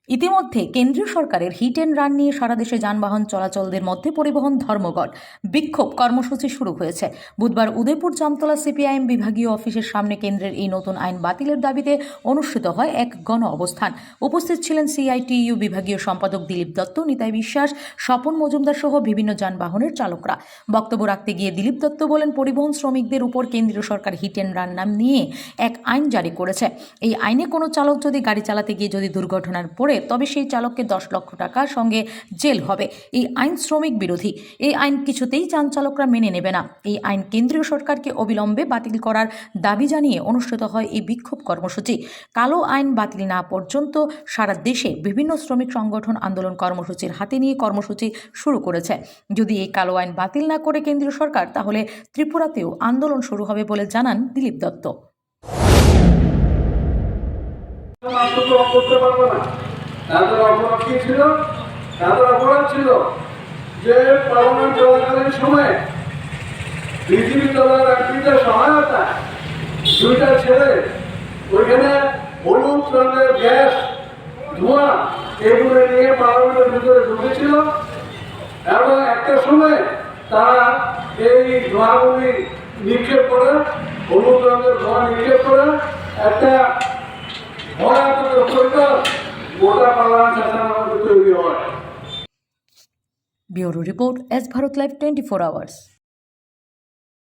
ইতিমধ্যে কেন্দ্রীয় সরকারের হিট অ্যান্ড রান নিয়ে সারা দেশে যানবাহন চলাচলদের মধ্যে পরিবহন ধর্মঘট বিক্ষোভ কর্মসূচি শুরু হয়েছে। বুধবার উদয়পুর জামতলা সিপিআইএম বিভাগীয় অফিসের সামনে কেন্দ্রের এই নতুন আইন বাতিলের দাবিতে অনুষ্ঠিত হয় এক গণ অবস্থান। উপস্থিত ছিলেন সিআইটিইউ বিভাগীয় সম্পাদক দিলীপ দত্ত, নিতাই বিশ্বাস, স্বপন মজুমদার সহ বিভিন্ন যানবাহনের চালকরা। বক্তব্য রাখতে গিয়ে দিলীপ দত্ত বলেন, পরিবহন শ্রমিকদের উপর কেন্দ্রীয় সরকার হিট অ্যান্ড রান নাম নিয়ে এক আইন জারি করেছে। এই আইনে কোনো চালক যদি গাড়ি চালাতে গিয়ে যদি দুর্ঘটনার পড়ে তবে সেই চালককে 10 লক্ষ টাকার সঙ্গে জেল হবে। এই আইন শ্রমিক বিরোধী। এই আইন কিছুতেই যান চালকরা মেনে নেবে না। এই আইন কেন্দ্রীয় সরকারকে অবিলম্বে বাতিল করার দাবি জানিয়ে অনুষ্ঠিত হয় এই বিক্ষোভ কর্মসূচি। কালো আইন বাতিল না পর্যন্ত সারা দেশে বিভিন্ন শ্রমিক সংগঠন আন্দোলন কর্মসূচির হাতে নিয়ে কর্মসূচি শুরু করেছে। যদি এই কালো আইন বাতিল না করে কেন্দ্রীয় সরকার, তাহলে ত্রিপুরাতেও আন্দোলন শুরু হবে বলে জানান দিলীপ দত্ত। তাদের অপরাধ কি ছিল? তাদের অপরাধ ছিল যে পার্লামেন্ট চলাকালীন সময়ে বিজেপি দলের এমপিদের সহায়তা দুইটা ছেলে ওইখানে হলুদ রঙের গ্যাস ধোঁয়া এগুলো নিয়ে পার্লামেন্টের ভিতরে ঢুকেছিল এবং একটা সময় তারা এই ধোঁয়াগুলি নিক্ষেপ করে, হলুদ রঙের ধোঁয়া নিক্ষেপ করে একটা ভয়াবহ পরিবার গোটা পার্লামেন্ট শাসনের মধ্যে তৈরি হয়। Bureau report, S Bharat live 24 hours.